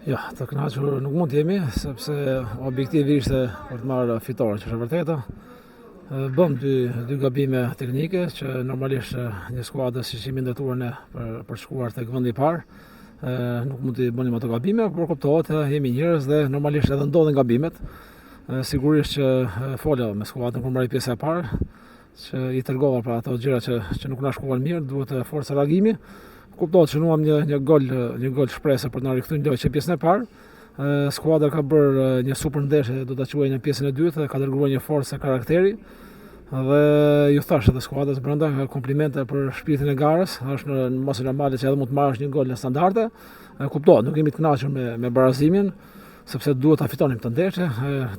Jo, të kënaqur nuk mund të jemi, sepse objektivi ishte për të marrë fitoren, që është e vërteta. Bëm dy gabime teknike që normalisht një skuadër si që jemi ndërtuar ne për shkuar tek vendi i parë, nuk mund të bënim ato gabime, por kuptohet jemi njerëz dhe normalisht edhe ndodhin gabimet. Sigurisht që fola me skuadrën kur marrë pjesë e parë, që i tregova për ato gjëra që nuk na shkuan mirë, duhet forca reagimi. Kuptohet që nuam një gol shpresë për të na rikthyer lojë që pjesën e parë. Skuadra ka bërë një super ndeshje, do ta quaj në pjesën e dytë, ka dërguar një forcë karakteri. Dhe ju thash edhe skuadrës brenda komplimente për shpirtin e garës, është në mos e normale që edhe mund të marrësh një gol në standarde. Kuptohet, nuk jemi të kënaqur me barazimin, sepse duhet ta fitonim këtë ndeshje,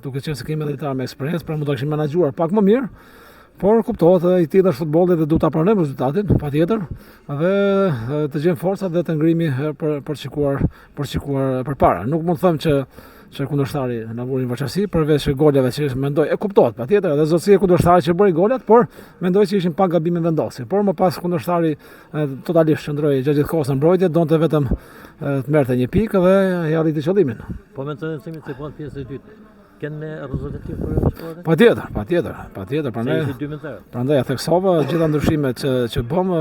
duke qenë se kemi edhe lojtar me eksperiencë, pra mund ta kishim menaxhuar pak më mirë. Por kuptohet i tillë është futbolli dhe duhet ta pranojmë rezultatin, patjetër, dhe të gjejmë forca dhe të ngrihemi për shikuar përpara. Nuk mund të them që kundërshtari na vuri në varësi përveç goleve që mendoj e kuptohet patjetër edhe zotësia e kundërshtarit që bëri golat, por mendoj se ishin pak gabime vendosje. Por më pas kundërshtari totalisht qëndroi gjatë kohës në mbrojtje, donte vetëm të merrte një pikë dhe i arriti qëllimin. Po mendoj se sekond pjesë e dytë. Kënë rezultativ për shkuadrën? Patjetër. Prandaj theksova gjitha ndryshimet që bëm,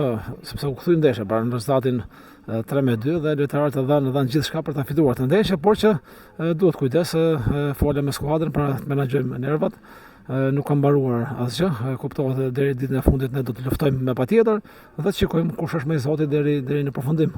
sepse u kthye ndeshja pra në rezultatin 3-2 dhe lojtarët dhanë gjithçka për ta fituar të ndeshje, por që duhet kujdes, fola me skuadrën për të menaxhojmë nervat. Nuk ka mbaruar asgjë, kuptohet deri ditën e fundit ne do të luftojmë me patjetër dhe të shikojmë kush është më i zoti deri në përfundim.